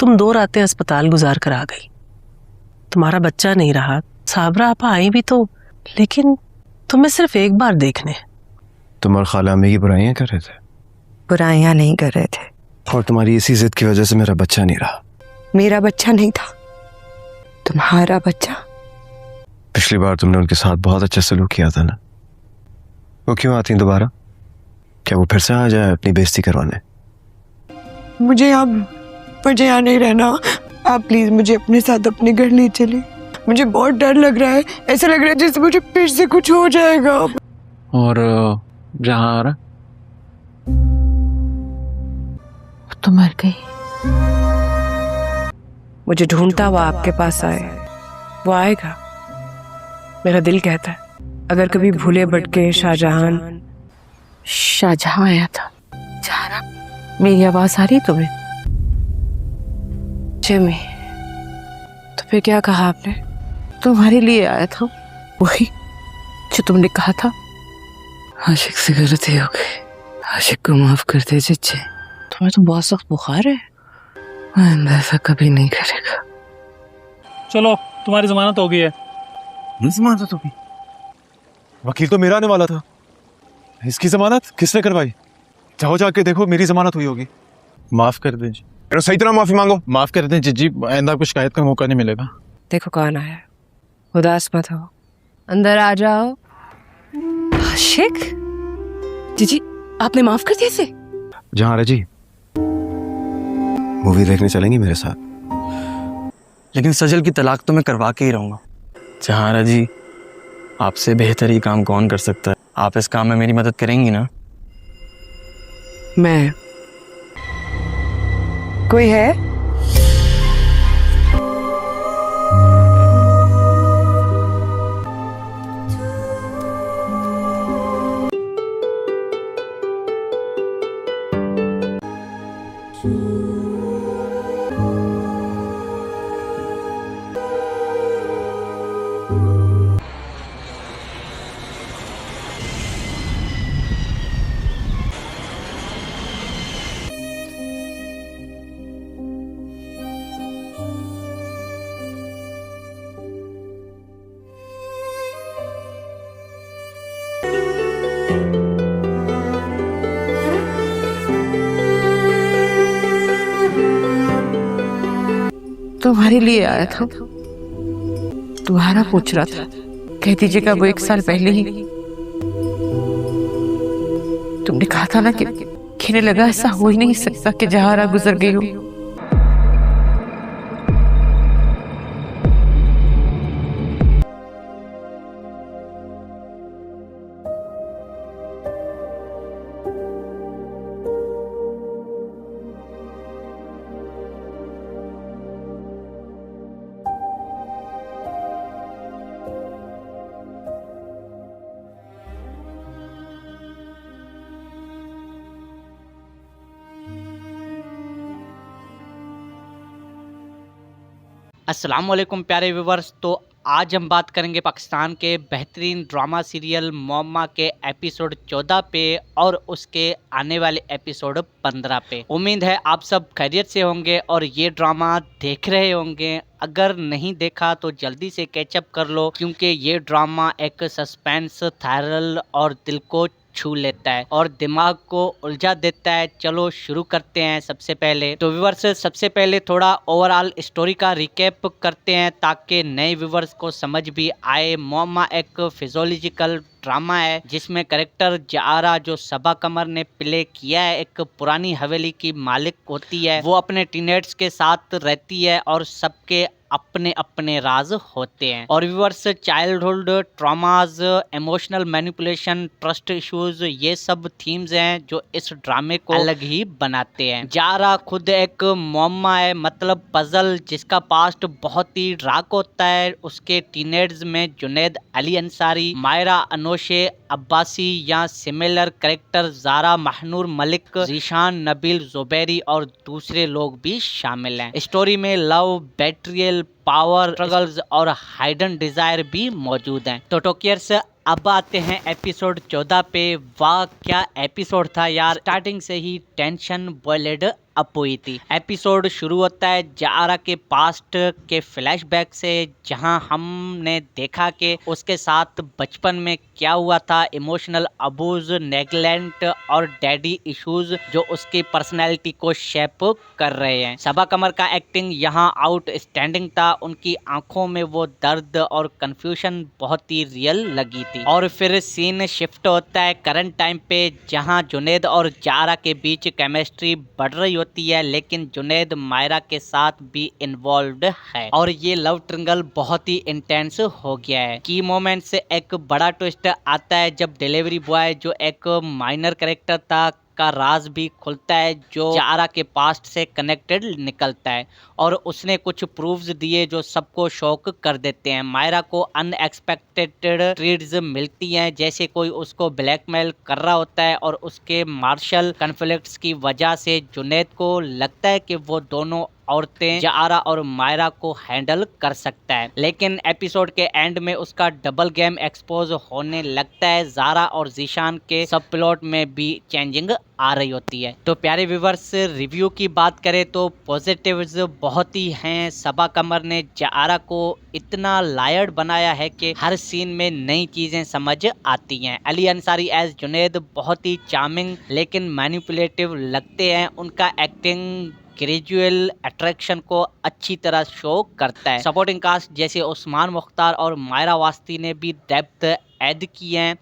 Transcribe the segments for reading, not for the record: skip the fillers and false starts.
तुम 2 रातें अस्पताल गुजार कर आ गई, तुम्हारा बच्चा नहीं रहा, साबरा आपा आई भी तो, लेकिन तुम्हें सिर्फ एक बार देखने। तुम और खाला अम्मी की बुराइयां कर रहे थे? बुराइयां नहीं कर रहे थे, और तुम्हारी इसी जिद की वजह से मेरा बच्चा नहीं रहा। मेरा बच्चा नहीं था, तुम्हारा बच्चा। पिछली बार तुमने उनके साथ बहुत अच्छा सलूक किया था ना, वो क्यों आती हैं दोबारा? क्या वो फिर से आ जाए अपनी बेइज्जती करवाने? मुझे यहाँ नहीं रहना, आप प्लीज मुझे अपने साथ अपने घर ले चले। मुझे बहुत डर लग रहा है, ऐसा लग रहा है जैसे मुझे फिर से कुछ हो जाएगा। और जहाँ आ रहा तो मर गई। मुझे ढूंढता हुआ आपके पास आए, वो आएगा, मेरा दिल कहता है। अगर कभी भूले भटके शाहजहां आया था। जहारा, मेरी आवाज आ रही तुम्हें? जिमी, तो फिर क्या कहा आपने? तुम्हारे लिए आया था, वही जो तुमने कहा था। आशिक से गलती हो गई, आशिक को माफ कर दे जिज्जे। तुम्हें तो बहुत सख्त बुखार है। आइंदा ऐसा कभी नहीं करेगा। चलो, तुम्हारी जमानत हो गई है। जमानत होगी? वकील तो मेरा आने वाला था, इसकी जमानत किसने करवाई? जाओ जाके देखो, मेरी जमानत हुई होगी। माफ कर दें जी। सही तरह माफी मांगो। माफ कर दें जी, आइंदा आपको शिकायत का मौका नहीं मिलेगा। देखो कौन आया, उदास मत हो, अंदर आ जाओ। आशिक जीजी, आपने माफ कर दिया इसे? जहारा जी, मूवी देखने चलेंगी मेरे साथ? लेकिन सजल की तलाक तो मैं करवा के ही रहूंगा। जहारा जी, आपसे बेहतर ही काम कौन कर सकता है? आप इस काम में मेरी मदद करेंगी ना? मैं। कोई है? तुम्हारे लिए आया था, तुम्हारा पूछ रहा था। कह दीजिएगा वो 1 साल पहले ही तुमने कहा था ना कि खेने लगा ऐसा हो ही नहीं सकता कि जहारा गुजर गई हो। अस्सलाम वालेकुम प्यारे व्यूवर्स। तो आज हम बात करेंगे पाकिस्तान के बेहतरीन ड्रामा सीरियल मोहम्मा के एपिसोड 14 पे और उसके आने वाले एपिसोड 15 पे। उम्मीद है आप सब खैरियत से होंगे और ये ड्रामा देख रहे होंगे। अगर नहीं देखा तो जल्दी से कैचअप कर लो, क्योंकि ये ड्रामा एक सस्पेंस, थ्रिल और दिल को छू लेता है और दिमाग को उलझा देता है। चलो शुरू करते हैं। सबसे पहले तो व्यूवर्स, सबसे पहले थोड़ा ओवरऑल स्टोरी का रिकैप करते हैं ताकि नए व्यूवर्स को समझ भी आए। मोहम्मा एक फिजियोलॉजिकल ड्रामा है जिसमें कैरेक्टर जारा, जो सबा कमर ने प्ले किया है, एक पुरानी हवेली की मालिक होती है। वो अपने टीनेट्स के साथ रहती है और सबके अपने अपने राज होते हैं। और viewers, childhood traumas, emotional manipulation, trust issues, ये सब थीम्स हैं जो इस ड्रामे को अलग ही बनाते हैं। जारा खुद एक मोहम्मा है, मतलब पजल, जिसका पास्ट बहुत ही डार्क होता है। उसके टीनेज में जुनैद अली अंसारी, मायरा अनोशे अब्बासी या सिमिलर कैरेक्टर जारा महनूर मलिक, जीशान नबील जुबैरी और दूसरे लोग भी शामिल हैं। स्टोरी में लव, बेट्रियल, पावर स्ट्रगल्स और हाइडन डिजायर भी मौजूद हैं। तो टोकियर्स, अब आते हैं एपिसोड 14 पे। वाह क्या एपिसोड था यार, स्टार्टिंग से ही टेंशन बॉयलेड अप हुई थी। एपिसोड शुरू होता है जारा के पास्ट के फ्लैशबैक से, जहां हमने देखा कि उसके साथ बचपन में क्या हुआ था, इमोशनल अबूज, नेगलेक्ट और डैडी इश्यूज जो उसकी पर्सनैलिटी को शेप कर रहे हैं। सबा कमर का एक्टिंग यहाँ आउटस्टैंडिंग था। उनकी आंखों में वो दर्द और कंफ्यूजन बहुत ही रियल लगी थी। और फिर सीन शिफ्ट होता है करंट टाइम पे, जहां जुनैद और जारा के बीच केमिस्ट्री बढ़ रही होती है, लेकिन जुनैद मायरा के साथ भी इन्वॉल्व्ड है और ये लव ट्रिंगल बहुत ही इंटेंस हो गया है। की मोमेंट से एक बड़ा ट्विस्ट आता है जब डिलीवरी बॉय, जो एक माइनर कैरेक्टर था, का राज भी खुलता है, जो जारा के पास्ट से कनेक्टेड निकलता है और उसने कुछ प्रूफ्स दिए जो सबको शॉक कर देते हैं। मायरा को अनएक्सपेक्टेड ट्रीट्स मिलती हैं, जैसे कोई उसको ब्लैकमेल कर रहा होता है और उसके मार्शल कॉन्फ्लिक्ट्स की वजह से जुनैद को लगता है कि वो दोनों औरतें जारा और मायरा को हैंडल कर सकता है, लेकिन एपिसोड के एंड में उसका डबल गेम एक्सपोज होने लगता है। जारा और जीशान के सब प्लॉट में भी चेंजिंग आ रही होती है। तो प्यारे व्यूवर्स, रिव्यू की बात करें तो पॉजिटिव्स बहुत ही हैं। सबा कमर ने जारा को इतना लायर्ड बनाया है कि हर सीन में नई चीजें समझ आती हैं। अली अंसारी एज जुनैद बहुत ही चार्मिंग लेकिन मैनिपुलेटिव लगते हैं। उनका एक्टिंग ग्रेजुअल अट्रैक्शन को अच्छी तरह शो करता है। सपोर्टिंग कास्ट जैसे उस्मान मुख्तार और मायरा वास्ती ने भी डेप्थ ऐड की है।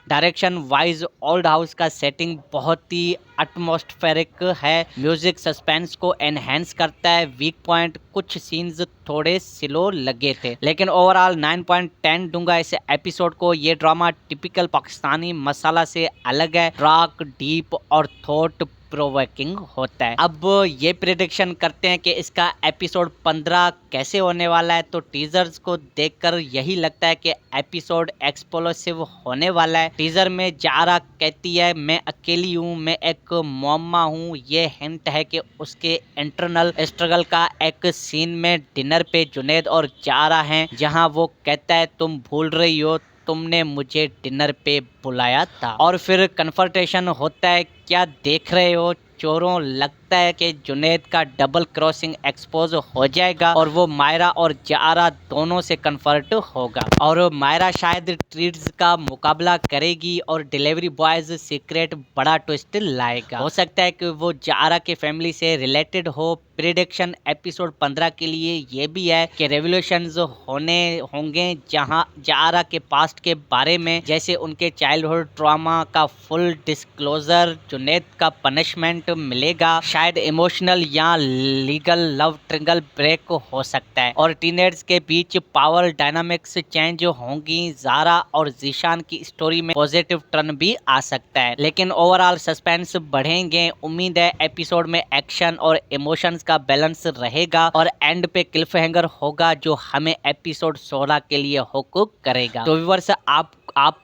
डायरेक्शन वाइज ओल्ड हाउस का सेटिंग बहुत ही एटमॉस्फेरिक है। म्यूजिक सस्पेंस को एनहेंस करता है। वीक पॉइंट कुछ सीन्स थोड़े स्लो लगे थे, लेकिन ओवरऑल 9.10 दूंगा इस एपिसोड को। ये ड्रामा टिपिकल पाकिस्तानी मसाला से अलग है, डार्क, डीप और थॉट प्रोवोकिंग होता है। अब ये प्रेडिक्शन करते हैं कि इसका एपिसोड 15 कैसे होने वाला है। तो टीजर्स को देखकर यही लगता है कि एपिसोड एक्सप्लोसिव होने वाला है। टीजर में जारा कहती है मैं अकेली हूँ, मैं एक मम्मा हूँ। ये हिंट है कि उसके इंटरनल स्ट्रगल का। एक सीन में डिनर पे जुनैद और जारा हैं, जहाँ वो कहता है तुम भूल रही हो, तुमने मुझे डिनर पे बुलाया था। और फिर कन्फर्टेशन होता है, क्या देख रहे हो चोरों। लगता है कि जुनैद का डबल क्रॉसिंग एक्सपोज हो जाएगा और वो मायरा और जारा दोनों से कन्फर्ट होगा और मायरा शायद ट्रीट्स का मुकाबला करेगी और डिलीवरी बॉयज सीक्रेट बड़ा ट्विस्ट लाएगा। हो सकता है कि वो जारा के फैमिली से रिलेटेड हो। प्रेडिक्शन एपिसोड 15 के लिए ये भी है कि रेवोल्यूशंस होने होंगे, जहां जारा के पास्ट के बारे में, जैसे उनके चाइल्डहुड ट्रॉमा का फुल डिस्क्लोजर, जुनैद का पनिशमेंट मिलेगा, शायद इमोशनल या लीगल लव ट्रिंगल ब्रेक हो सकता है और टीनेजर्स के बीच पावर डायनामिक्स चेंज होंगी। जारा और जीशान की स्टोरी में पॉजिटिव टर्न भी आ सकता है, लेकिन ओवरऑल सस्पेंस बढ़ेंगे। उम्मीद है एपिसोड में एक्शन और इमोशंस का बैलेंस रहेगा और एंड पे क्लिफ हैंगर होगा जो हमें एपिसोड 16 के लिए हुक करेगा। तो व्यूअर्स, आप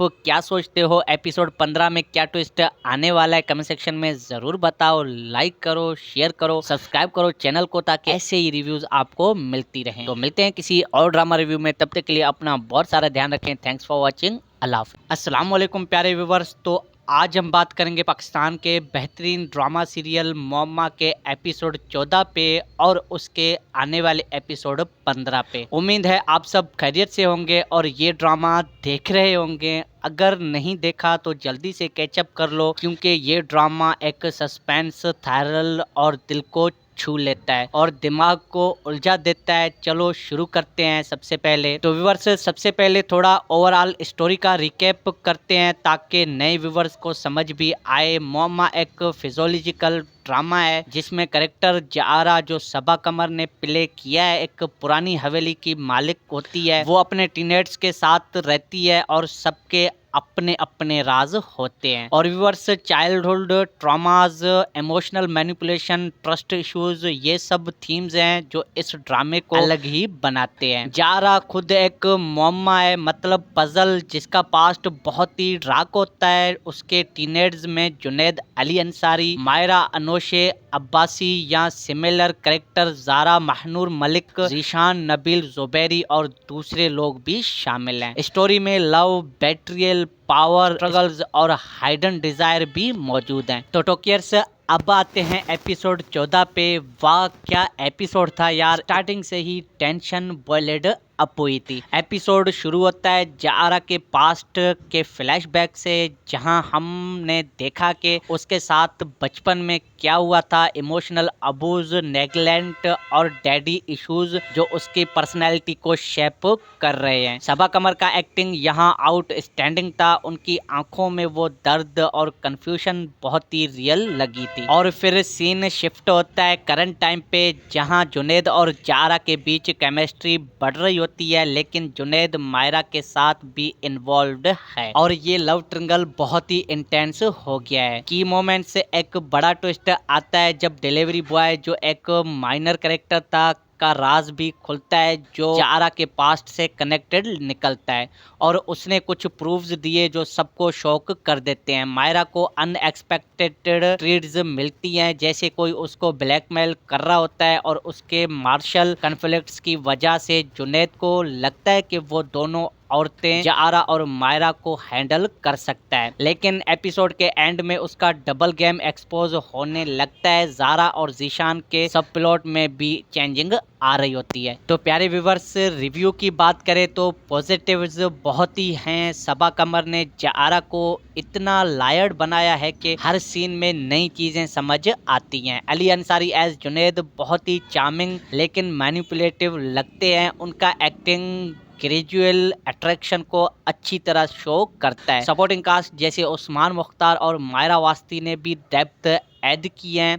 क्या सोचते हो एपिसोड 15 में क्या ट्विस्ट आने वाला है? कमेंट सेक्शन में जरूर बताओ। लाइक करो, शेयर करो, सब्सक्राइब करो चैनल को, ताकि ऐसे ही रिव्यूज आपको मिलती रहें। तो मिलते हैं किसी और ड्रामा रिव्यू में, तब तक के लिए अपना बहुत सारा ध्यान रखें। Thanks for watching. अल्लाह हाफ़िज़। अस्सलाम वालेकुम प्यारे व्यूवर्स। तो आज हम बात करेंगे पाकिस्तान के बेहतरीन ड्रामा सीरियल मम्मा के एपिसोड 14 पे और उसके आने वाले एपिसोड 15 पे। उम्मीद है आप सब खैरियत से होंगे और ये ड्रामा देख रहे होंगे। अगर नहीं देखा तो जल्दी से कैचअप कर लो, क्योंकि ये ड्रामा एक सस्पेंस, थ्रिल और दिल को छू लेता है और दिमाग को उलझा देता है। चलो शुरू करते हैं। सबसे पहले तो व्यूवर्स, सबसे पहले थोड़ा ओवरऑल स्टोरी का रिकैप करते हैं ताकि नए व्यूवर्स को समझ भी आए। मम्मा एक फिजियोलॉजिकल ड्रामा है जिसमें कैरेक्टर जारा, जो सबा कमर ने प्ले किया है, एक पुरानी हवेली की मालिक होती है। वो अपने टीनेजर्स के साथ रहती है और सबके अपने अपने राज होते हैं। और viewers, childhood traumas, emotional manipulation, trust issues, ये सब थीम्स हैं जो इस ड्रामे को अलग ही बनाते हैं। जारा खुद एक मम्मा है, मतलब पजल, जिसका पास्ट बहुत ही डार्क होता है। उसके टीनेजर्स में जुनैद अली अंसारी, मायरा अनोशे अब्बासी या सिमिलर कैरेक्टर, जारा महनूर मलिक, जीशान नबील जुबैरी और दूसरे लोग भी शामिल हैं। स्टोरी में लव, बेट्रियल, पावर स्ट्रगल्स और हाइडन डिजायर भी मौजूद हैं। तो टॉकियर्स अब आते हैं एपिसोड 14 पे। वाह क्या एपिसोड था यार, स्टार्टिंग से ही टेंशन बॉयलेड अप हुई थी। एपिसोड शुरू होता है जारा के पास्ट के फ्लैशबैक से, जहां हमने देखा कि उसके साथ बचपन में क्या हुआ था, इमोशनल अबूज, नेगलेक्ट और डैडी इश्यूज जो उसकी पर्सनैलिटी को शेप कर रहे हैं। सबा कमर का एक्टिंग यहाँ आउटस्टैंडिंग था। उनकी आंखों में वो दर्द और कंफ्यूजन बहुत ही रियल लगी थी। और फिर सीन शिफ्ट होता है करंट टाइम पे, जहाँ जुनैद और जारा के बीच केमिस्ट्री बढ़ रही होती है, लेकिन जुनैद मायरा के साथ भी इन्वॉल्व्ड है और ये लव ट्रिंगल बहुत ही इंटेंस हो गया है। की मोमेंट से एक बड़ा ट्विस्ट आता है जब डिलीवरी बॉय जो एक माइनर कैरेक्टर था का राज भी खुलता है, जो जारा के पास्ट से कनेक्टेड निकलता है और उसने कुछ प्रूफ्स दिए जो सबको शॉक कर देते हैं। मायरा को अनएक्सपेक्टेड ट्रीट्स मिलती हैं, जैसे कोई उसको ब्लैकमेल कर रहा होता है और उसके मार्शल कॉन्फ्लिक्ट्स की वजह से जुनैद को लगता है कि वो दोनों औरतें जारा और मायरा को हैंडल कर सकता है, लेकिन एपिसोड के एंड में उसका डबल गेम एक्सपोज होने लगता है। जारा और जीशान के सब प्लॉट में भी चेंजिंग आ रही होती है। तो प्यारे व्यूवर्स, रिव्यू की बात करें तो पॉजिटिव्स बहुत ही हैं। सबा कमर ने जारा को इतना लायर्ड बनाया है कि हर सीन में नई चीजें समझ आती हैं। अली अंसारी एज जुनैद बहुत ही चार्मिंग लेकिन मैनिपुलेटिव लगते हैं। उनका एक्टिंग ग्रेजुअल अट्रैक्शन को अच्छी तरह शो करता है। सपोर्टिंग कास्ट जैसे उस्मान मुख्तार और मायरा वास्ती ने भी डेप्थ ऐड की है।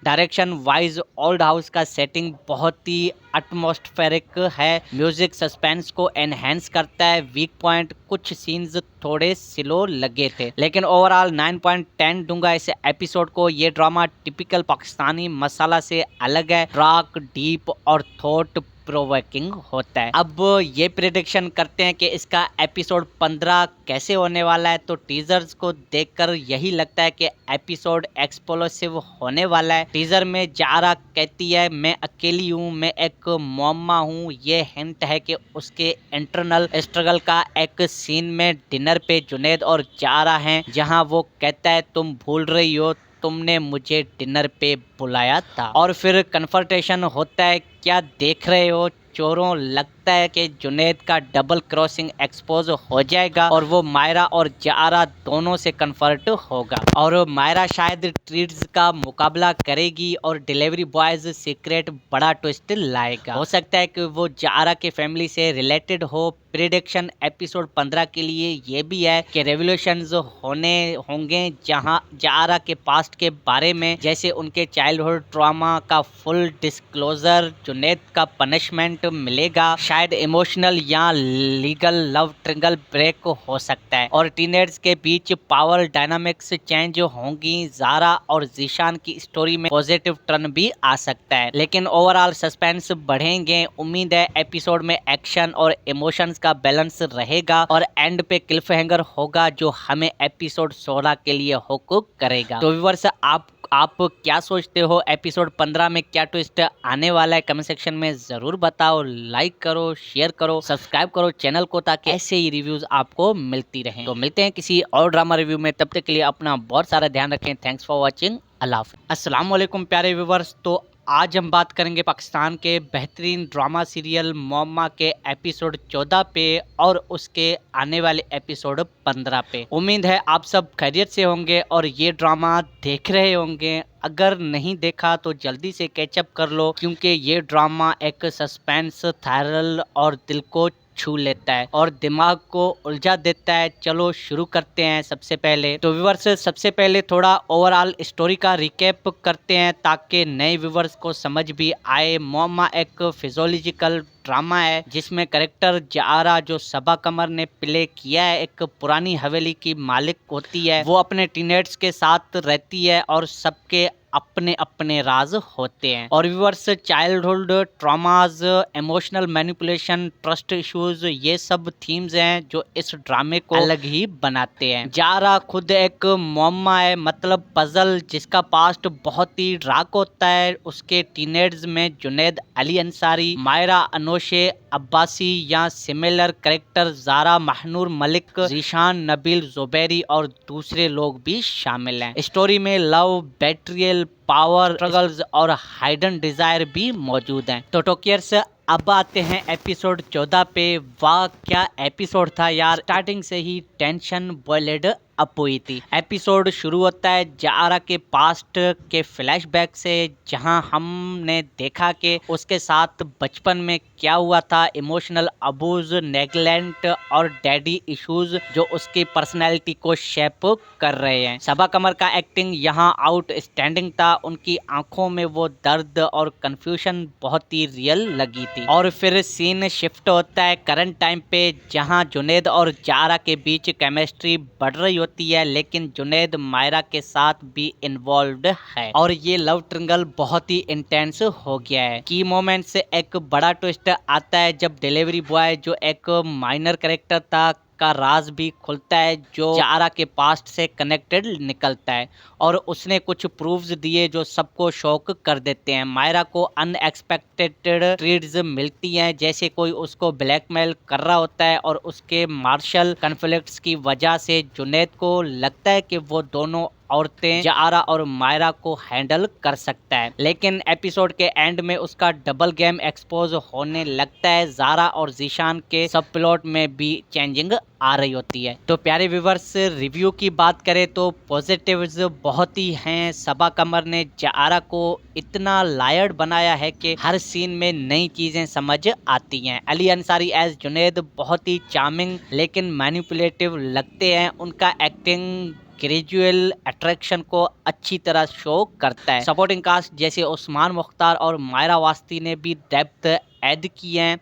डायरेक्शन वाइज ओल्ड हाउस का सेटिंग बहुत ही एटमॉस्फेरिक है। म्यूजिक सस्पेंस को एनहेंस करता है। वीक पॉइंट कुछ सीन्स थोड़े स्लो लगे थे, लेकिन ओवरऑल 9.10 दूंगा इस एपिसोड को। ये ड्रामा टिपिकल पाकिस्तानी मसाला से अलग है, डार्क, डीप और थॉट प्रोवोकिंग होता है। अब ये प्रेडिक्शन करते हैं कि इसका एपिसोड 15 कैसे होने वाला है। तो टीजर्स को देखकर यही लगता है कि एपिसोड एक्सप्लोसिव होने वाला है। टीजर में जारा कहती है मैं अकेली हूँ, मैं एक मम्मा हूँ। ये हिंट है कि उसके इंटरनल स्ट्रगल का। एक सीन में डिनर पे जुनैद और जारा हैं, जहाँ वो कहता है तुम भूल रही हो तुमने मुझे डिनर पे बुलाया था। और फिर कन्फर्टेशन होता है, क्या देख रहे हो चोरों। लगता है कि जुनैद का डबल क्रॉसिंग एक्सपोज हो जाएगा और वो मायरा और जारा दोनों से कन्फर्ट होगा और मायरा शायद ट्रीट्स का मुकाबला करेगी और डिलीवरी बॉयज सीक्रेट बड़ा ट्विस्ट लाएगा। हो सकता है कि वो जारा के फैमिली से रिलेटेड हो। प्रेडिक्शन एपिसोड 15 के लिए ये भी है कि रेवोल्यूशंस होने होंगे, जहां जारा के पास्ट के बारे में, जैसे उनके चाइल्डहुड ट्रॉमा का फुल डिस्क्लोजर, जुनैद का पनिशमेंट मिलेगा, शायद इमोशनल या लीगल लव ट्रिंगल ब्रेक हो सकता है और टीनेजर्स के बीच पावर डायनामिक्स चेंज होंगी। जारा और जीशान की स्टोरी में पॉजिटिव टर्न भी आ सकता है, लेकिन ओवरऑल सस्पेंस बढ़ेंगे। उम्मीद है एपिसोड में एक्शन और इमोशंस का बैलेंस रहेगा और एंड पे क्लिफहैंगर होगा जो हमें एपिसोड 16 के लिए हुक करेगा। तो व्यूअर्स, आप क्या सोचते हो एपिसोड 15 में क्या ट्विस्ट आने वाला है? कमेंट सेक्शन में जरूर बताओ। लाइक करो, शेयर करो, सब्सक्राइब करो चैनल को, ताकि ऐसे ही रिव्यूज आपको मिलती रहें। तो मिलते हैं किसी और ड्रामा रिव्यू में, तब तक के लिए अपना बहुत सारा ध्यान रखें। Thanks for watching. अल्लाह हाफ़िज़। अस्सलाम वालेकुम प्यारे व्यूवर्स। तो आज हम बात करेंगे पाकिस्तान के बेहतरीन ड्रामा सीरियल मम्मा के एपिसोड 14 पे और उसके आने वाले एपिसोड 15 पे। उम्मीद है आप सब खैरियत से होंगे और ये ड्रामा देख रहे होंगे। अगर नहीं देखा तो जल्दी से कैचअप कर लो, क्योंकि ये ड्रामा एक सस्पेंस, थ्रिल और दिल को छू लेता है और दिमाग को उलझा देता है। चलो शुरू करते हैं। सबसे पहले तो व्यूवर्स, सबसे पहले थोड़ा ओवरऑल स्टोरी का रिकैप करते हैं ताकि नए व्यूवर्स को समझ भी आए। मम्मा एक फिजियोलॉजिकल ड्रामा है जिसमें कैरेक्टर जारा, जो सबा कमर ने प्ले किया है, एक पुरानी हवेली की मालिक होती है। वो अपने टीनेजर्स के साथ रहती है और सबके अपने अपने राज होते हैं। और viewers, childhood traumas, emotional manipulation, trust issues, ये सब थीम्स हैं जो इस ड्रामे को अलग ही बनाते हैं। जारा खुद एक मम्मा है, मतलब पजल, जिसका पास्ट बहुत ही डार्क होता है। उसके टीनेजर्स में जुनैद, अली अंसारी, मायरा, जोशे अब्बासी या सिमिलर कैरेक्टर ज़ारा महनूर मलिक, जीशान नबील जुबैरी और दूसरे लोग भी शामिल हैं। स्टोरी में लव, बेट्रियल, पावर स्ट्रगल्स और हाइडन डिजायर भी मौजूद हैं। तो टोकियर्स, अब आते हैं एपिसोड 14 पे। वाह क्या एपिसोड था यार, स्टार्टिंग से ही टेंशन बॉयलेड अप हुई थी। एपिसोड शुरू होता है जारा के पास्ट के फ्लैशबैक से, जहां हमने देखा कि उसके साथ बचपन में क्या हुआ था, इमोशनल अबूज, नेगलेक्ट और डैडी इश्यूज जो उसकी पर्सनैलिटी को शेप कर रहे हैं। सबा कमर का एक्टिंग यहाँ आउटस्टैंडिंग था। उनकी आंखों में वो दर्द और कंफ्यूजन बहुत ही रियल लगी थी। और फिर सीन शिफ्ट होता है करंट टाइम पे, जहाँ जुनैद और जारा के बीच केमिस्ट्री बढ़ रही होती है, लेकिन जुनैद मायरा के साथ भी इन्वॉल्व्ड है और ये लव ट्रिंगल बहुत ही इंटेंस हो गया है। की मोमेंट से एक बड़ा ट्विस्ट आता है जब डिलीवरी बॉय, जो एक माइनर कैरेक्टर था, का राज भी खुलता है, जो जारा के पास्ट से कनेक्टेड निकलता है और उसने कुछ प्रूफ्स दिए जो सबको शॉक कर देते हैं। मायरा को अनएक्सपेक्टेड ट्रीट्स मिलती हैं, जैसे कोई उसको ब्लैकमेल कर रहा होता है और उसके मार्शल कॉन्फ्लिक्ट्स की वजह से जुनैद को लगता है कि वो दोनों औरतें जारा और मायरा को हैंडल कर सकता है, लेकिन एपिसोड के एंड में उसका डबल गेम एक्सपोज होने लगता है। जारा और जीशान के सब प्लॉट में भी चेंजिंग आ रही होती है। तो प्यारे व्यूवर्स, रिव्यू की बात करें तो पॉजिटिव्स बहुत ही हैं। सबा कमर ने जारा को इतना लायर्ड बनाया है कि हर सीन में नई चीजें समझ आती हैं। अली अंसारी एज जुनैद बहुत ही चार्मिंग लेकिन मैनिपुलेटिव लगते हैं। उनका एक्टिंग ग्रेजुअल अट्रैक्शन को अच्छी तरह शो करता है। सपोर्टिंग कास्ट जैसे उस्मान मुख्तार और मायरा वास्ती ने भी डेप्थ ऐड की है।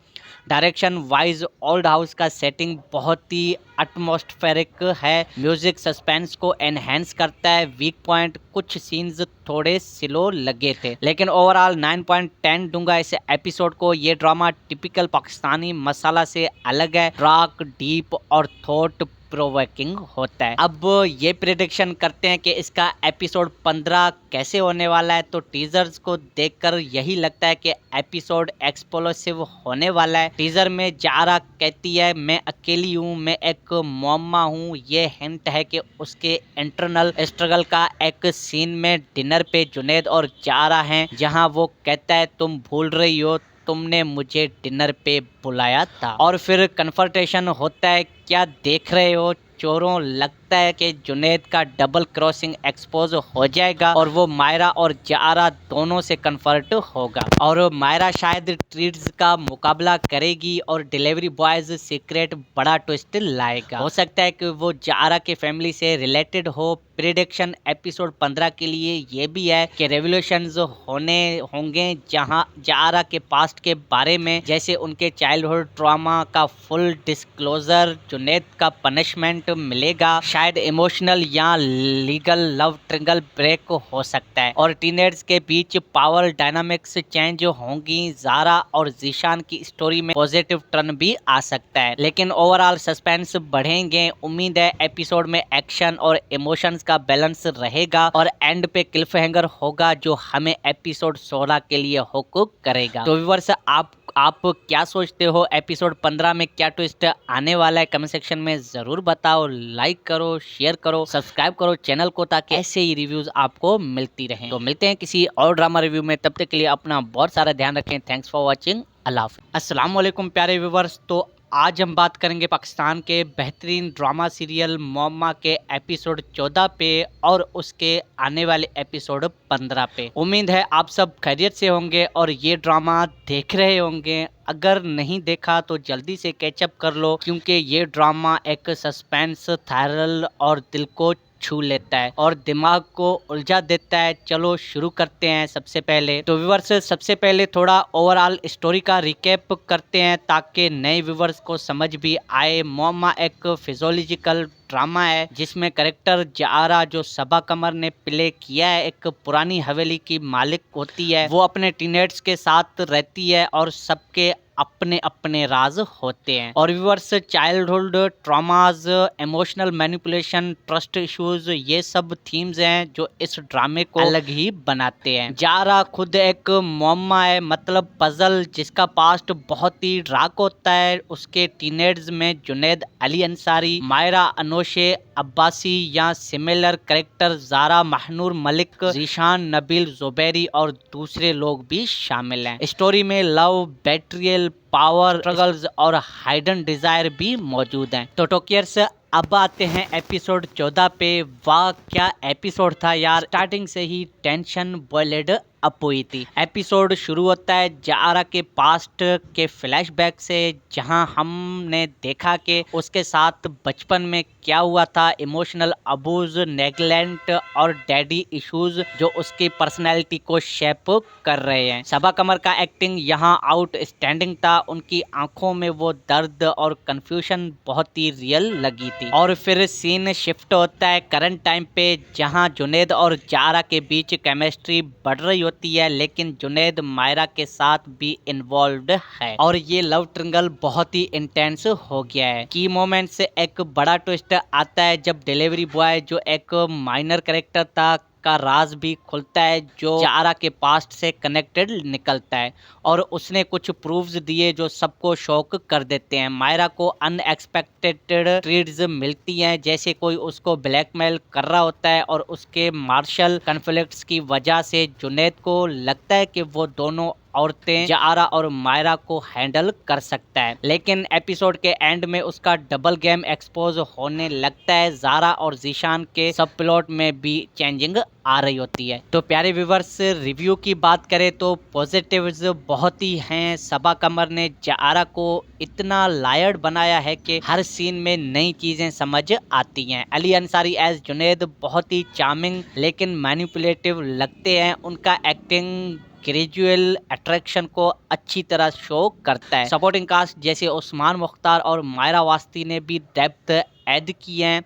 डायरेक्शन वाइज ओल्ड हाउस का सेटिंग बहुत ही एटमॉस्फेरिक है। म्यूजिक सस्पेंस को एनहेंस करता है। वीक पॉइंट, कुछ सीन्स थोड़े स्लो लगे थे, लेकिन ओवरऑल 9.10 दूंगा इस एपिसोड को। ये ड्रामा टिपिकल पाकिस्तानी मसाला से अलग है, डार्क, डीप और थॉट प्रोवोकिंग होता है। अब ये प्रेडिक्शन करते हैं कि इसका एपिसोड 15 कैसे होने वाला है। तो टीजर्स को देखकर यही लगता है कि एपिसोड एक्सप्लोसिव होने वाला है। टीजर में जारा कहती है मैं अकेली हूँ, मैं एक मम्मा हूँ। ये हिंट है कि उसके इंटरनल स्ट्रगल का। एक सीन में डिनर पे जुनैद और जारा हैं, जहाँ वो कहता है तुम भूल रही हो, तुमने मुझे डिनर पे बुलाया था। और फिर कन्फर्टेशन होता है, क्या देख रहे हो चोरों। लगता है कि जुनैद का डबल क्रॉसिंग एक्सपोज हो जाएगा और वो मायरा और जारा दोनों से कन्फर्ट होगा और मायरा शायद ट्रीट्स का मुकाबला करेगी और डिलीवरी बॉयज सीक्रेट बड़ा ट्विस्ट लाएगा। हो सकता है कि वो जारा के फैमिली से रिलेटेड हो। प्रेडिक्शन एपिसोड 15 के लिए ये भी है कि रेवोल्यूशंस होने होंगे, जहां जारा के पास्ट के बारे में, जैसे उनके चाइल्डहुड ट्रॉमा का फुल डिस्क्लोजर, जुनैद का पनिशमेंट मिलेगा, शायद इमोशनल या लीगल लव ट्रिंगल ब्रेक हो सकता है और टीनेजर्स के बीच पावर डायनामिक्स चेंज होंगी। जारा और जीशान की स्टोरी में पॉजिटिव टर्न भी आ सकता है, लेकिन ओवरऑल सस्पेंस बढ़ेंगे। उम्मीद है एपिसोड में एक्शन और इमोशंस का बैलेंस रहेगा और एंड पे क्लिफ हैंगर होगा जो हमें एपिसोड 16 के लिए हुक करेगा। तो व्यूअर्स, आप क्या सोचते हो एपिसोड 15 में क्या ट्विस्ट आने वाला है? कमेंट सेक्शन में जरूर बताओ। लाइक करो, शेयर करो, सब्सक्राइब करो चैनल को, ताकि ऐसे ही रिव्यूज आपको मिलती रहें। तो मिलते हैं किसी और ड्रामा रिव्यू में, तब तक के लिए अपना बहुत सारा ध्यान रखें। Thanks for watching. अल्लाह हाफ़िज़। अस्सलाम वालेकुम प्यारे व्यूअर्स। तो आज हम बात करेंगे पाकिस्तान के बेहतरीन ड्रामा सीरियल मम्मा के एपिसोड 14 पे और उसके आने वाले एपिसोड 15 पे। उम्मीद है आप सब खैरियत से होंगे और ये ड्रामा देख रहे होंगे। अगर नहीं देखा तो जल्दी से कैचअप कर लो, क्योंकि ये ड्रामा एक सस्पेंस, थ्रिल और दिल को छू लेता है और दिमाग को उलझा देता है। चलो शुरू करते हैं। सबसे पहले तो व्यूवर्स, सबसे पहले थोड़ा ओवरऑल स्टोरी का रिकैप करते हैं ताकि नए व्यूवर्स को समझ भी आए। मम्मा एक फिजियोलॉजिकल ड्रामा है जिसमें कैरेक्टर जारा, जो सबा कमर ने प्ले किया है, एक पुरानी हवेली की मालिक होती है। वो अपने टीनेट्स के साथ रहती है और सबके अपने अपने राज होते हैं। और viewers, childhood traumas, emotional manipulation, trust issues, ये सब थीम्स हैं जो इस ड्रामे को अलग ही बनाते हैं। जारा खुद एक मॉमा है, मतलब पजल, जिसका पास्ट बहुत ही डार्क होता है। उसके टीनेज में जुनैद अली अंसारी, मायरा अनोशे अब्बासी या सिमिलर कैरेक्टर जारा महनूर मलिक, जीशान नबील जुबैरी और दूसरे लोग भी शामिल हैं। स्टोरी में लव, बेट्रियल, पावर स्ट्रगल्स और हाइडन डिजायर भी मौजूद हैं। तो टोकियर्स, अब आते हैं एपिसोड 14 पे। वाह क्या एपिसोड था यार, स्टार्टिंग से ही टेंशन बॉयलेड अप हुई थी। एपिसोड शुरू होता है जारा के पास्ट के फ्लैशबैक से, जहां हमने देखा कि उसके साथ बचपन में क्या हुआ था, इमोशनल अबूज, नेगलेक्ट और डैडी इश्यूज जो उसकी पर्सनैलिटी को शेप कर रहे हैं। सबा कमर का एक्टिंग यहां आउटस्टैंडिंग था। उनकी आंखों में वो दर्द और कंफ्यूजन बहुत ही रियल लगी थी। और फिर सीन शिफ्ट होता है करंट टाइम पे, जहां जुनैद और जारा के बीच केमिस्ट्री बढ़ रही होती है, लेकिन जुनैद मायरा के साथ भी इन्वॉल्व्ड है और ये लव ट्रिंगल बहुत ही इंटेंस हो गया है। की मोमेंट से एक बड़ा ट्विस्ट आता है जब डिलीवरी बॉय, जो एक माइनर कैरेक्टर था, का राज भी खुलता है, जो जारा के पास्ट से कनेक्टेड निकलता है और उसने कुछ प्रूफ्स दिए जो सबको शॉक कर देते हैं। मायरा को अनएक्सपेक्टेड ट्रीट्स मिलती हैं, जैसे कोई उसको ब्लैकमेल कर रहा होता है और उसके मार्शल कॉन्फ्लिक्ट्स की वजह से जुनैद को लगता है कि वो दोनों औरतें जारा और मायरा को हैंडल कर सकता है। लेकिन एपिसोड के एंड में उसका डबल गेम एक्सपोज होने लगता है। जारा और जीशान के सब प्लॉट में भी चेंजिंग आ रही होती है। तो प्यारे व्यूवर्स, रिव्यू की बात करें तो पॉजिटिव्स बहुत ही हैं। सबा कमर ने जारा को इतना लायर्ड बनाया है कि हर सीन में नई चीजें समझ आती हैं। अली अंसारी एज जुनैद बहुत ही चार्मिंग लेकिन मैनिपुलेटिव लगते हैं। उनका एक्टिंग ग्रेजुअल अट्रैक्शन को अच्छी तरह शो करता है। सपोर्टिंग कास्ट जैसे उस्मान मुख्तार और मायरा वास्ती ने भी डेप्थ ऐड की है।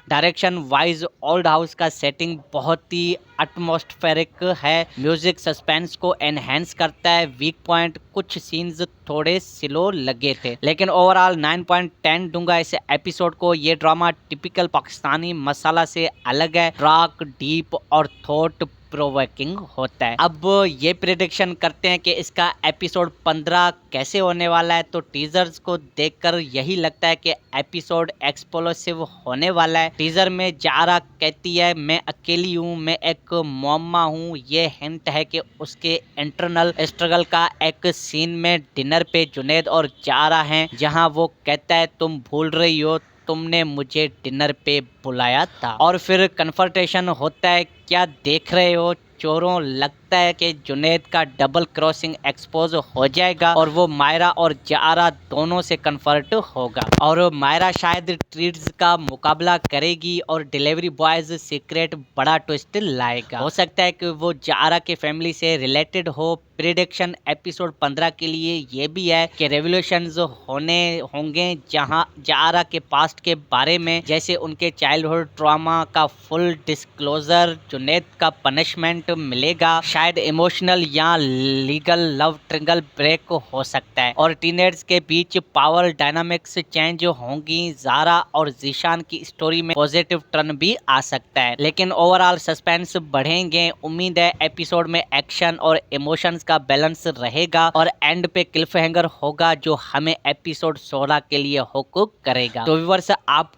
डायरेक्शन वाइज ओल्ड हाउस का सेटिंग बहुत ही एटमॉस्फेरिक है। म्यूजिक सस्पेंस को एनहेंस करता है। वीक पॉइंट, कुछ सीन्स थोड़े स्लो लगे थे, लेकिन ओवरऑल 9.10 दूंगा इस एपिसोड को। ये ड्रामा टिपिकल पाकिस्तानी मसाला से अलग है, डार्क, डीप और थॉट प्रोवोकिंग होता है। अब ये प्रेडिक्शन करते हैं कि इसका एपिसोड 15 कैसे होने वाला है। तो टीजर्स को देखकर यही लगता है कि एपिसोड एक्सप्लोसिव होने वाला है। टीजर में जारा कहती है मैं अकेली हूँ, मैं एक मॉमा हूँ। ये हिंट है कि उसके इंटरनल स्ट्रगल का। एक सीन में डिनर पे जुनैद और जारा हैं, जहाँ वो कहता है तुम भूल रही हो, तुमने मुझे डिनर पे बुलाया था। और फिर कन्फर्टेशन होता है, क्या देख रहे हो चोरों। लगता है कि जुनैद का डबल क्रॉसिंग एक्सपोज हो जाएगा और वो मायरा और जारा दोनों से कन्फर्ट होगा और मायरा शायद ट्रीट्स का मुकाबला करेगी और डिलीवरी बॉयज सीक्रेट बड़ा ट्विस्ट लाएगा। हो सकता है कि वो जारा के फैमिली से रिलेटेड हो। प्रेडिक्शन एपिसोड 15 के लिए ये भी है कि रेवोल्यूशंस होने होंगे, जहां जारा के पास्ट के बारे में, जैसे उनके चाइल्डहुड ट्रॉमा का फुल डिस्क्लोजर, जुनैद का पनिशमेंट मिलेगा, शायद इमोशनल या लीगल लव ट्रिंगल ब्रेक हो सकता है और टीनेज के बीच पावर डायनामिक्स चेंज होंगी। जारा और जीशान की स्टोरी में पॉजिटिव टर्न भी आ सकता है, लेकिन ओवरऑल सस्पेंस बढ़ेंगे। उम्मीद है एपिसोड में एक्शन और इमोशंस का बैलेंस रहेगा और एंड पे क्लिफ हैंगर होगा जो हमें एपिसोड 16 के लिए हुक करेगा। तो व्यूअर्स, आप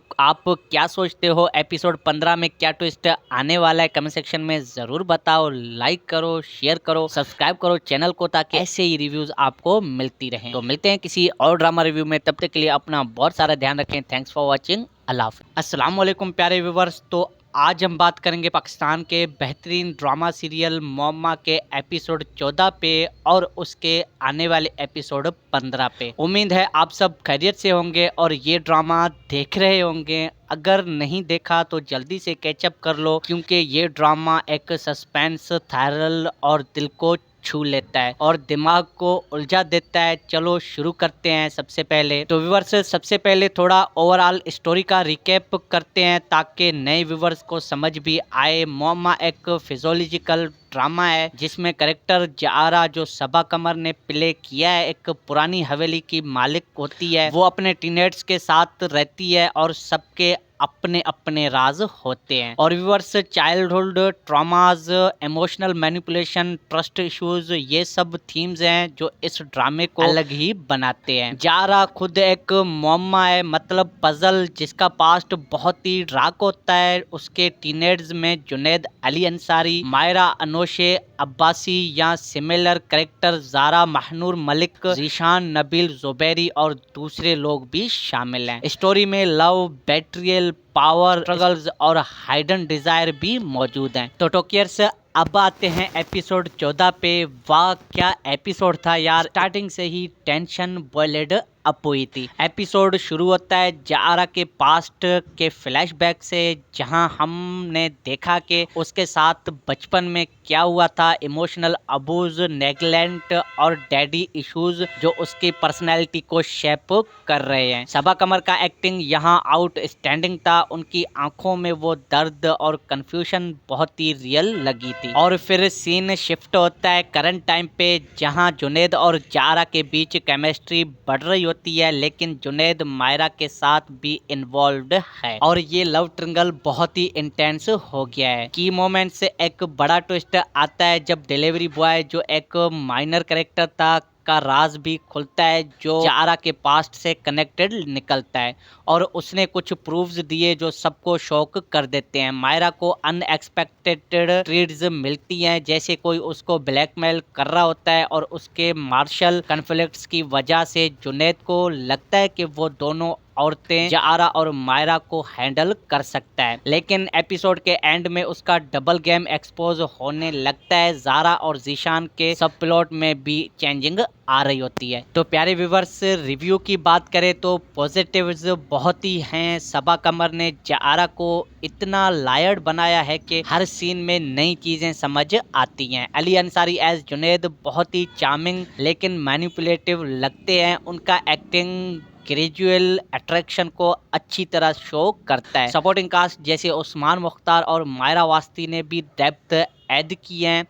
क्या सोचते हो एपिसोड 15 में क्या ट्विस्ट आने वाला है? कमेंट सेक्शन में जरूर बताओ। लाइक करो, शेयर करो, सब्सक्राइब करो चैनल को, ताकि ऐसे ही रिव्यूज आपको मिलती रहें। तो मिलते हैं किसी और ड्रामा रिव्यू में, तब तक के लिए अपना बहुत सारा ध्यान रखें। Thanks for watching. अल्लाह हाफ़िज़। अस्सलाम वालेकुम प्यारे व्यूवर्स। तो आज हम बात करेंगे पाकिस्तान के बेहतरीन ड्रामा सीरियल मॉमा के एपिसोड 14 पे और उसके आने वाले एपिसोड 15 पे। उम्मीद है आप सब खैरियत से होंगे और ये ड्रामा देख रहे होंगे। अगर नहीं देखा तो जल्दी से कैचअप कर लो, क्योंकि ये ड्रामा एक सस्पेंस, थ्रिल और दिल को छू लेता है और दिमाग को उलझा देता है। चलो शुरू करते हैं। सबसे पहले तो व्यूवर्स सबसे पहले थोड़ा ओवरऑल स्टोरी का रिकैप करते हैं ताकि नए व्यूवर्स को समझ भी आए। मोमा एक फिजियोलॉजिकल ड्रामा है जिसमें करेक्टर जारा जो सबा कमर ने प्ले किया है एक पुरानी हवेली की मालिक होती है। वो अपने टीनेट्स के साथ रहती है और सबके अपने अपने राज होते हैं। और viewers childhood traumas, emotional manipulation, trust issues ये सब थीम्स हैं जो इस ड्रामे को अलग ही बनाते हैं। जारा खुद एक मोमा है, मतलब पजल, जिसका पास्ट बहुत ही डार्क होता है। उसके टीनेज में जुनैद अली अंसारी, मायरा अनोशे अब्बासी या सिमिलर कैरेक्टर जारा महनूर मलिक, जीशान नबील जुबैरी और दूसरे लोग भी शामिल हैं। स्टोरी में लव, बेट्रियल, पावर स्ट्रगल्स और हाइडन डिजायर भी मौजूद हैं। तो टोकियर्स अब आते हैं एपिसोड 14 पे। वाह क्या एपिसोड था यार, स्टार्टिंग से ही टेंशन बॉयलेड अप हुई थी। एपिसोड शुरू होता है जारा के पास्ट के फ्लैशबैक से, जहां हमने देखा कि उसके साथ बचपन में क्या हुआ था। इमोशनल अबूज, नेगलेक्ट और डैडी इश्यूज जो उसकी पर्सनैलिटी को शेप कर रहे हैं। सबा कमर का एक्टिंग यहाँ आउटस्टैंडिंग था। उनकी आंखों में वो दर्द और कंफ्यूजन बहुत ही रियल लगी थी। और फिर सीन शिफ्ट होता है करंट टाइम पे, जहाँ जुनैद और जारा के बीच केमिस्ट्री बढ़ रही होती है, लेकिन जुनैद मायरा के साथ भी इन्वॉल्व्ड है और ये लव ट्रिंगल बहुत ही इंटेंस हो गया है। की मोमेंट से एक बड़ा ट्विस्ट आता है जब डिलीवरी बॉय जो एक माइनर कैरेक्टर था का राज भी खुलता है, जो जारा के पास्ट से कनेक्टेड निकलता है और उसने कुछ प्रूफ्स दिए जो सबको शॉक कर देते हैं। मायरा को अनएक्सपेक्टेड ट्रीट्स मिलती हैं, जैसे कोई उसको ब्लैकमेल कर रहा होता है और उसके मार्शल कॉन्फ्लिक्ट्स की वजह से जुनैद को लगता है कि वो दोनों औरतें जारा और मायरा को हैंडल कर सकता है, लेकिन एपिसोड के एंड में उसका डबल गेम एक्सपोज होने लगता है। जारा और जीशान के सब प्लॉट में भी चेंजिंग आ रही होती है। तो प्यारे व्यूवर्स रिव्यू की बात करें तो पॉजिटिव्स बहुत ही हैं। सबा कमर ने जारा को इतना लायर्ड बनाया है कि हर सीन में नई चीजें समझ आती हैं। अली अंसारी एज जुनैद बहुत ही चार्मिंग लेकिन मैनिपुलेटिव लगते हैं। उनका एक्टिंग ग्रेजुअल अट्रैक्शन को अच्छी तरह शो करता है। सपोर्टिंग कास्ट जैसे उस्मान मुख्तार और मायरा वास्ती ने भी डेप्थ ऐड की है।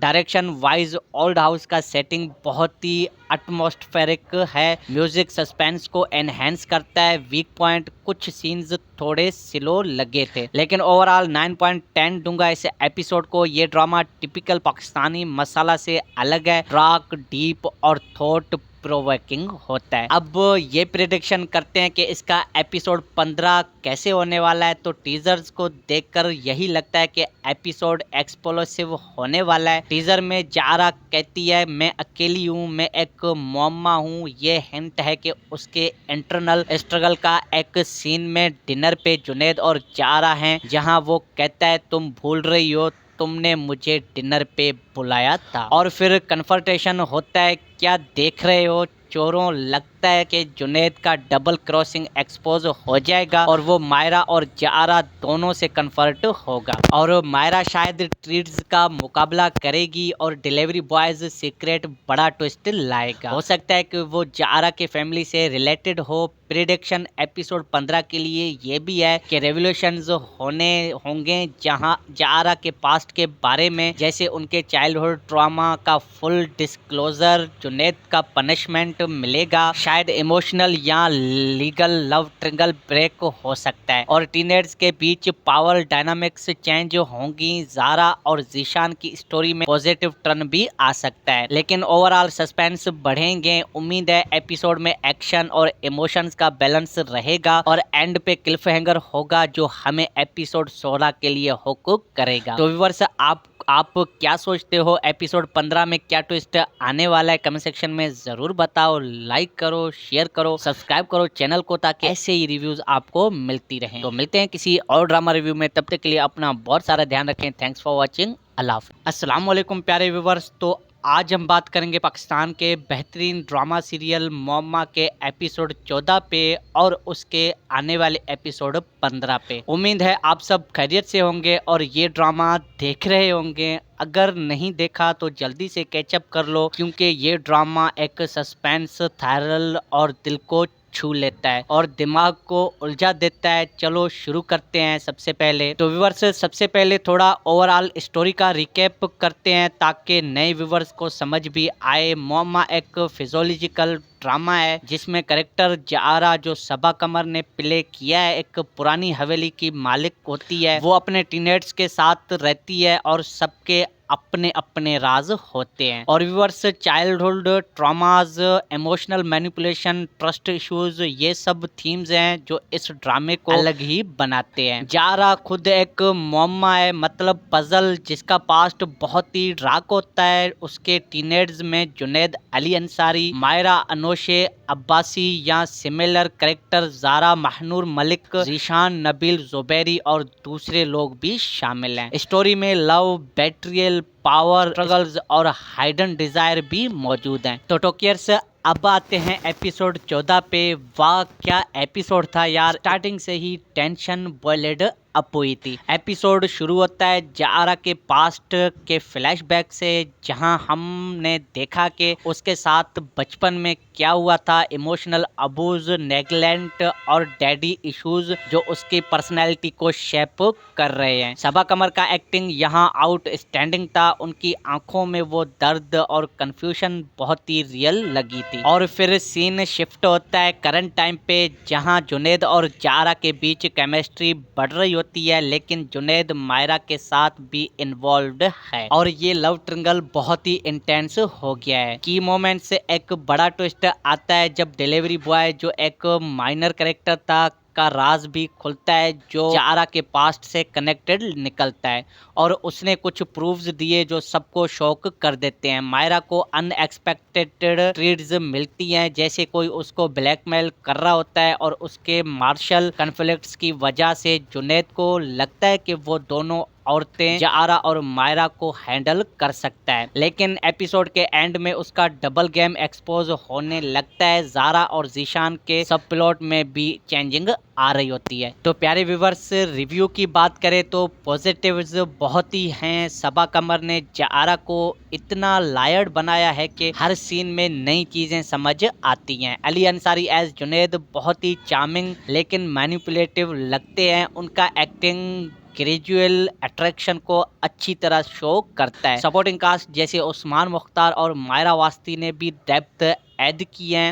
डायरेक्शन वाइज ओल्ड हाउस का सेटिंग बहुत ही एटमॉस्फेरिक है। म्यूजिक सस्पेंस को एनहेंस करता है। वीक पॉइंट कुछ सीन्स थोड़े स्लो लगे थे, लेकिन ओवरऑल 9.10 दूंगा इस एपिसोड को। ये ड्रामा टिपिकल पाकिस्तानी मसाला से अलग है, डार्क, डीप और थॉट प्रोवोकिंग होता है। अब ये प्रेडिक्शन करते हैं कि इसका एपिसोड 15 कैसे होने वाला है। तो टीजर्स को देखकर यही लगता है कि एपिसोड एक्सप्लोसिव होने वाला है। टीजर में जारा कहती है मैं अकेली हूँ, मैं एक मोमा हूँ। ये हिंट है कि उसके इंटरनल स्ट्रगल का। एक सीन में डिनर पे जुनैद और जारा हैं, जहाँ वो कहता है तुम भूल रही हो, तुमने मुझे डिनर पे बुलाया था। और फिर कन्फर्टेशन होता है, क्या देख रहे हो चोरों। लगता है कि जुनैद का डबल क्रॉसिंग एक्सपोज हो जाएगा और वो मायरा और जारा दोनों से कन्फर्ट होगा और मायरा शायद ट्रीट्स का मुकाबला करेगी और डिलीवरी बॉयज सीक्रेट बड़ा ट्विस्ट लाएगा। हो सकता है कि वो जारा के फैमिली से रिलेटेड हो। प्रेडिक्शन एपिसोड 15 के लिए ये भी है कि रेवोल्यूशंस होने होंगे, जहां जारा के पास्ट के बारे में, जैसे उनके चाइल्डहुड ट्रॉमा का फुल डिस्क्लोजर, जुनैद का पनिशमेंट मिलेगा, शायद इमोशनल या लीगल लव ट्रिंगल ब्रेक हो सकता है और टीनेज के बीच पावर डायनामिक्स चेंज होंगी। जारा और जीशान की स्टोरी में पॉजिटिव टर्न भी आ सकता है, लेकिन ओवरऑल सस्पेंस बढ़ेंगे। उम्मीद है एपिसोड में एक्शन और इमोशंस का बैलेंस रहेगा और एंड पे क्लिफ हैंगर होगा जो हमें एपिसोड 16 के लिए हुक करेगा। तो व्यूअर्स आप क्या सोचते हो, एपिसोड 15 में क्या ट्विस्ट आने वाला है? कमेंट सेक्शन में जरूर बताओ। लाइक करो, शेयर करो, सब्सक्राइब करो चैनल को, ताकि ऐसे ही रिव्यूज आपको मिलती रहें। तो मिलते हैं किसी और ड्रामा रिव्यू में, तब तक के लिए अपना बहुत सारा ध्यान रखें। Thanks for watching. अल्लाह हाफ़िज़। अस्सलाम वालेकुम प्यारे व्यूवर्स। तो आज हम बात करेंगे पाकिस्तान के बेहतरीन ड्रामा सीरियल मोम्मा के एपिसोड 14 पे और उसके आने वाले एपिसोड 15 पे। उम्मीद है आप सब खैरियत से होंगे और ये ड्रामा देख रहे होंगे। अगर नहीं देखा तो जल्दी से कैचअप कर लो, क्योंकि ये ड्रामा एक सस्पेंस, थ्रिल और दिल को छू लेता है और दिमाग को उलझा देता है। चलो शुरू करते हैं। सबसे पहले तो व्यूवर्स, सबसे पहले थोड़ा ओवरऑल स्टोरी का रिकैप करते हैं ताकि नए व्यूवर्स को समझ भी आए। मोम्मा एक फिजियोलॉजिकल ड्रामा है जिसमें करेक्टर जारा, जो सबा कमर ने प्ले किया है, एक पुरानी हवेली की मालिक होती है। वो अपने टीनेट्स के साथ रहती है और सबके अपने अपने राज होते हैं। और viewers, childhood traumas, emotional manipulation, trust issues, ये सब थीम्स हैं जो इस ड्रामे को अलग ही बनाते हैं। जारा खुद एक मोम्मा है, मतलब पजल, जिसका पास्ट बहुत ही डार्क होता है। उसके टीनेज में जुनैद अली अंसारी, मायरा अनोशे अब्बासी या सिमिलर कैरेक्टर जारा महनूर मलिक, जीशान नबील जुबैरी और दूसरे लोग भी शामिल हैं। स्टोरी में लव, बेट्रियल, पावर स्ट्रगल्स और हाइडन डिजायर भी मौजूद हैं। तो टोकियर्स, अब आते हैं एपिसोड 14 पे। वाह क्या एपिसोड था यार, स्टार्टिंग से ही टेंशन बॉयलेड अप हुई थी। एपिसोड शुरू होता है जारा के पास्ट के फ्लैशबैक से, जहां हमने देखा कि उसके साथ बचपन में क्या हुआ था। इमोशनल अबूज, नेगलेक्ट और डैडी इश्यूज जो उसकी पर्सनैलिटी को शेप कर रहे हैं। सबा कमर का एक्टिंग यहाँ आउटस्टैंडिंग था। उनकी आंखों में वो दर्द और कंफ्यूजन बहुत ही रियल लगी थी। और फिर सीन शिफ्ट होता है करंट टाइम पे, जहाँ जुनैद और जारा के बीच केमिस्ट्री बढ़ रही होती है, लेकिन जुनैद मायरा के साथ भी इन्वॉल्व्ड है और ये लव ट्रिंगल बहुत ही इंटेंस हो गया है। की मोमेंट से एक बड़ा ट्विस्ट आता है जब डिलीवरी बॉय, जो एक माइनर कैरेक्टर था, का राज भी खुलता है, जो जारा के पास्ट से कनेक्टेड निकलता है और उसने कुछ प्रूफ्स दिए जो सबको शॉक कर देते हैं। मायरा को अनएक्सपेक्टेड ट्रीट्स मिलती हैं, जैसे कोई उसको ब्लैकमेल कर रहा होता है और उसके मार्शल कॉन्फ्लिक्ट्स की वजह से जुनैद को लगता है कि वो दोनों औरतें जारा और मायरा को हैंडल कर सकता है। लेकिन एपिसोड के एंड में उसका डबल गेम एक्सपोज होने लगता है। जारा और जीशान के सब प्लॉट में भी चेंजिंग आ रही होती है। तो प्यारे व्यूवर्स, रिव्यू की बात करें तो पॉजिटिव्स बहुत ही हैं। सबा कमर ने जारा को इतना लायर्ड बनाया है कि हर सीन में नई चीजें समझ आती हैं। अली अंसारी एज जुनैद बहुत ही चार्मिंग लेकिन मैनिपुलेटिव लगते हैं। उनका एक्टिंग ग्रेजुअल अट्रैक्शन को अच्छी तरह शो करता है। सपोर्टिंग कास्ट जैसे उस्मान मुख्तार और मायरा वास्ती ने भी डेप्थ ऐड की है।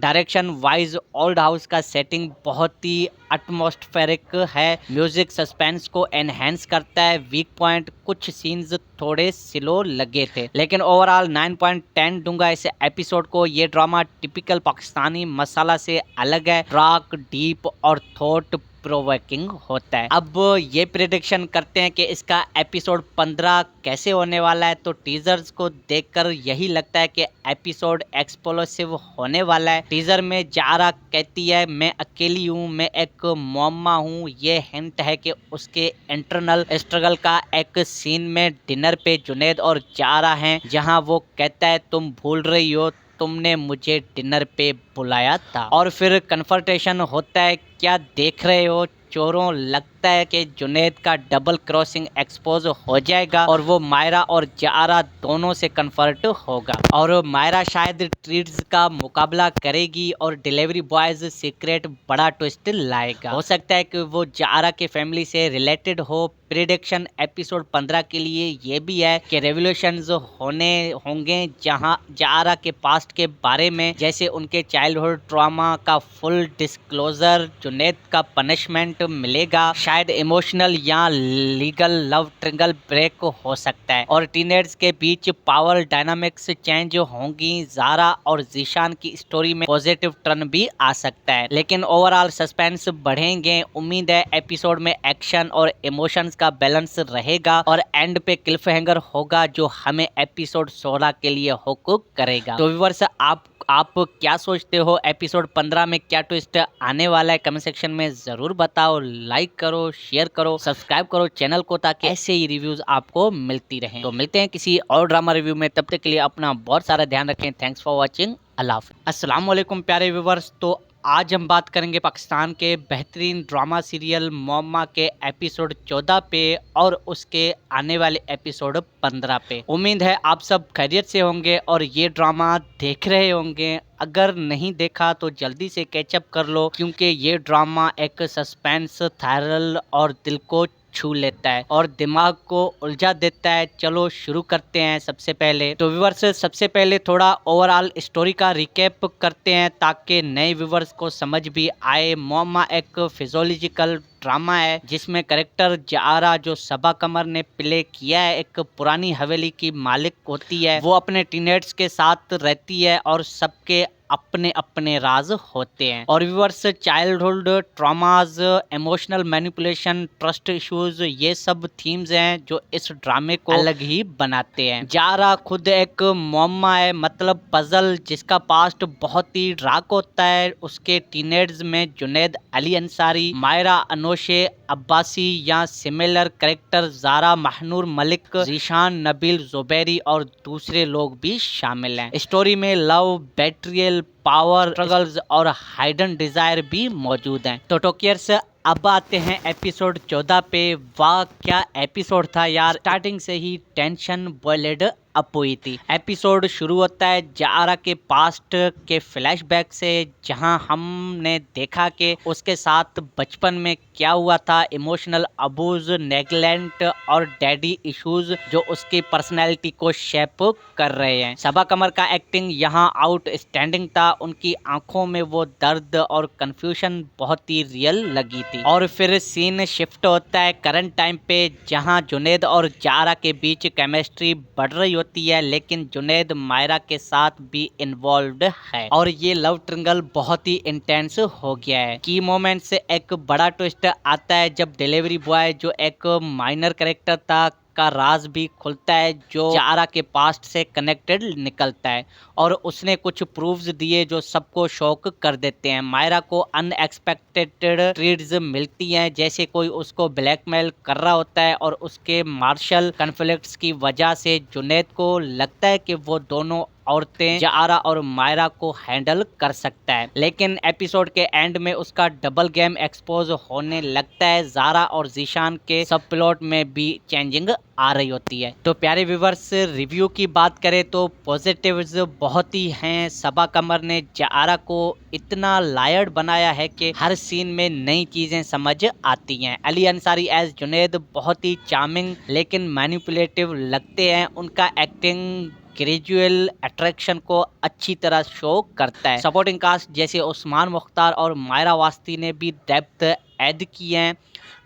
डायरेक्शन वाइज ओल्ड हाउस का सेटिंग बहुत ही एटमॉस्फेरिक है। म्यूजिक सस्पेंस को एनहेंस करता है। वीक पॉइंट, कुछ सीन्स थोड़े स्लो लगे थे, लेकिन ओवरऑल 9.10 दूंगा इस एपिसोड को। ये ड्रामा टिपिकल पाकिस्तानी मसाला से अलग है, डार्क, डीप और थॉट प्रोवोकिंग होता है। अब ये प्रेडिक्शन करते हैं कि इसका एपिसोड 15 कैसे होने वाला है। तो टीजर्स को देखकर यही लगता है कि एपिसोड एक्सप्लोसिव होने वाला है। टीजर में जारा कहती है मैं अकेली हूँ, मैं एक मोम्मा हूँ। ये हिंट है कि उसके इंटरनल स्ट्रगल का। एक सीन में डिनर पे जुनैद और जारा हैं, जहाँ वो कहता है तुम भूल रही हो, तुमने मुझे डिनर पे बुलाया था। और फिर कन्फर्टेशन होता है, क्या देख रहे हो चोरों। लगता है कि जुनैद का डबल क्रॉसिंग एक्सपोज हो जाएगा और वो मायरा और जारा दोनों से कन्फर्ट होगा और मायरा शायद ट्रीट्स का मुकाबला करेगी और डिलीवरी बॉयज सीक्रेट बड़ा ट्विस्ट लाएगा। हो सकता है कि वो जारा के फैमिली से रिलेटेड हो। प्रेडिक्शन एपिसोड 15 के लिए ये भी है कि रेवोल्यूशंस होने होंगे, जहां जारा के पास्ट के बारे में, जैसे उनके चाइल्डहुड ट्रॉमा का फुल डिस्क्लोजर, जुनैद का पनिशमेंट मिलेगा, शायद इमोशनल या लीगल लव ट्रिंगल ब्रेक हो सकता है और टीनेज के बीच पावर डायनामिक्स चेंज होंगी। जारा और जीशान की स्टोरी में पॉजिटिव टर्न भी आ सकता है, लेकिन ओवरऑल सस्पेंस बढ़ेंगे। उम्मीद है एपिसोड में एक्शन और इमोशंस का बैलेंस रहेगा और एंड पे क्लिफ हैंगर होगा जो हमें एपिसोड 16 के लिए हुक करेगा। तो व्यूअर्स, आप क्या सोचते हो एपिसोड 15 में क्या ट्विस्ट आने वाला है? कमेंट सेक्शन में जरूर बताओ। लाइक करो, करो, शेयर करो, सब्सक्राइब करो चैनल को, ताकि ऐसे ही रिव्यूज आपको मिलती रहें। तो मिलते हैं किसी और ड्रामा रिव्यू में, तब तक के लिए अपना बहुत सारा ध्यान रखें। Thanks for watching. अल्लाह हाफ़िज़। अस्सलाम वालेकुम प्यारे व्यूवर्स। तो आज हम बात करेंगे पाकिस्तान के बेहतरीन ड्रामा सीरियल मोम्मा के एपिसोड 14 पे और उसके आने वाले एपिसोड 15 पे। उम्मीद है आप सब खैरियत से होंगे और ये ड्रामा देख रहे होंगे। अगर नहीं देखा तो जल्दी से कैचअप कर लो, क्योंकि ये ड्रामा एक सस्पेंस, थ्रिल और दिल को छू लेता है और दिमाग को उलझा देता है। चलो शुरू करते हैं। सबसे पहले तो व्यूवर्स, सबसे पहले थोड़ा ओवरऑल स्टोरी का रिकैप करते हैं ताकि नए व्यूवर्स को समझ भी आए। मोम्मा एक फिजियोलॉजिकल ड्रामा है जिसमें करेक्टर जारा, जो सबा कमर ने प्ले किया है, एक पुरानी हवेली की मालिक होती है। वो अपने टीनेट्स के साथ रहती है और सबके अपने अपने राज होते हैं। और viewers, childhood traumas, emotional manipulation, trust issues, ये सब थीम्स हैं जो इस ड्रामे को अलग ही बनाते हैं। जारा खुद एक मोम्मा है, मतलब पजल, जिसका पास्ट बहुत ही डार्क होता है। उसके टीनेज में जुनैद अली अंसारी, मायरा अनोशे अब्बासी या सिमिलर कैरेक्टर जारा महनूर मलिक, जीशान नबील जुबैरी और दूसरे लोग भी शामिल हैं। स्टोरी में लव, बेट्रियल, पावर स्ट्रगल्स और हाइडन डिजायर भी मौजूद हैं। तो टोकियर्स, अब आते हैं एपिसोड 14 पे। वाह क्या एपिसोड था यार, स्टार्टिंग से ही टेंशन बॉयल्ड अप हुई थी। एपिसोड शुरू होता है जारा के पास्ट के फ्लैशबैक से, जहां हमने देखा कि उसके साथ बचपन में क्या हुआ था। इमोशनल अबूज, नेगलेक्ट और डैडी इश्यूज जो उसकी पर्सनैलिटी को शेप कर रहे हैं। सबा कमर का एक्टिंग यहाँ आउटस्टैंडिंग था। उनकी आंखों में वो दर्द और कंफ्यूजन बहुत ही रियल लगी थी। और फिर सीन शिफ्ट होता है करंट टाइम पे, जहाँ जुनैद और जारा के बीच केमिस्ट्री बढ़ रही होती है, लेकिन जुनैद मायरा के साथ भी इन्वॉल्व्ड है और ये लव ट्रिंगल बहुत ही इंटेंस हो गया है। की मोमेंट से एक बड़ा ट्विस्ट आता है जब डिलीवरी बॉय, जो एक माइनर कैरेक्टर था, का राज भी खुलता है, जो जारा के पास्ट से कनेक्टेड निकलता है और उसने कुछ प्रूफ्स दिए जो सबको शॉक कर देते हैं। मायरा को अनएक्सपेक्टेड ट्रीट्स मिलती हैं, जैसे कोई उसको ब्लैकमेल कर रहा होता है और उसके मार्शल कॉन्फ्लिक्ट्स की वजह से जुनैद को लगता है कि वो दोनों औरतें जारा और मायरा को हैंडल कर सकता है। लेकिन एपिसोड के एंड में उसका डबल गेम एक्सपोज होने लगता है। जारा और जीशान के सब प्लॉट में भी चेंजिंग आ रही होती है। तो प्यारे व्यूवर्स, रिव्यू की बात करें तो पॉजिटिव्स बहुत ही हैं। सबा कमर ने जारा को इतना लायर्ड बनाया है कि हर सीन में नई चीजें समझ आती हैं। अली अंसारी एज जुनैद बहुत ही चार्मिंग लेकिन मैनिपुलेटिव लगते हैं। उनका एक्टिंग ग्रेजुअल अट्रैक्शन को अच्छी तरह शो करता है। सपोर्टिंग कास्ट जैसे उस्मान मुख्तार और मायरा वास्ती ने भी डेप्थ ऐड की है।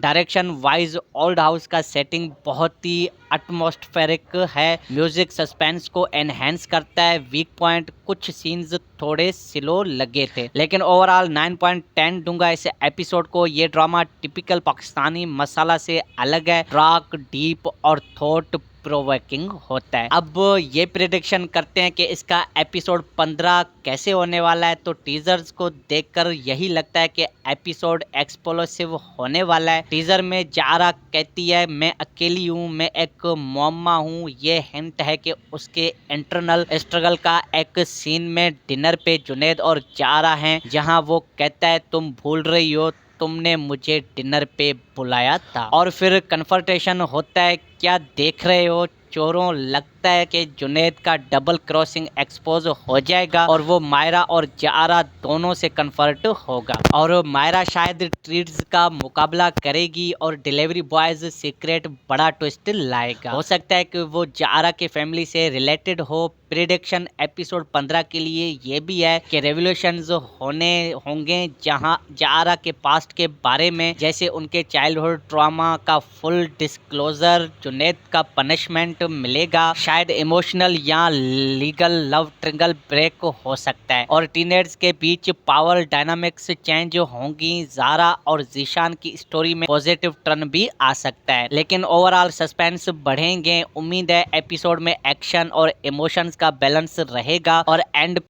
डायरेक्शन वाइज ओल्ड हाउस का सेटिंग बहुत ही एटमॉस्फेरिक है। म्यूजिक सस्पेंस को एनहेंस करता है। वीक पॉइंट, कुछ सीन्स थोड़े स्लो लगे थे, लेकिन ओवरऑल 9.10 दूंगा इस एपिसोड को। ये ड्रामा टिपिकल पाकिस्तानी मसाला से अलग है, डार्क, डीप और थॉट प्रोवोकिंग होता है। अब ये प्रेडिक्शन करते हैं कि इसका एपिसोड 15 कैसे होने वाला है। तो टीजर्स को देखकर यही लगता है कि एपिसोड एक्सप्लोसिव होने वाला है। टीजर में जारा कहती है मैं अकेली हूँ, मैं एक मोम्मा हूँ। ये हिंट है कि उसके इंटरनल स्ट्रगल का। एक सीन में डिनर पे जुनैद और जारा हैं, जहाँ वो कहता है तुम भूल रही हो, तुमने मुझे डिनर पे बुलाया था। और फिर कन्फर्टेशन होता है, क्या देख रहे हो चोरों। लगता है कि जुनैद का डबल क्रॉसिंग एक्सपोज हो जाएगा और वो मायरा और जारा दोनों से कन्फर्ट होगा और मायरा शायद ट्रीट्स का मुकाबला करेगी और डिलीवरी बॉयज सीक्रेट बड़ा ट्विस्ट लाएगा। हो सकता है कि वो जारा के फैमिली से रिलेटेड हो। प्रेडिक्शन एपिसोड 15 के लिए ये भी है कि रेवोल्यूशंस होने होंगे, जहां जारा के पास्ट के बारे में, जैसे उनके चाइल्डहुड ट्रॉमा का फुल डिस्क्लोजर, जुनैद का पनिशमेंट मिलेगा, शायद इमोशनल या लीगल लव ट्रिंगल ब्रेक हो सकता है और टीनेज के बीच पावर डायनामिक्स चेंज होंगी। जारा और जीशान की स्टोरी में पॉजिटिव टर्न भी आ सकता है, लेकिन ओवरऑल सस्पेंस बढ़ेंगे। उम्मीद है एपिसोड में एक्शन और इमोशंस का बैलेंस रहेगा और एंड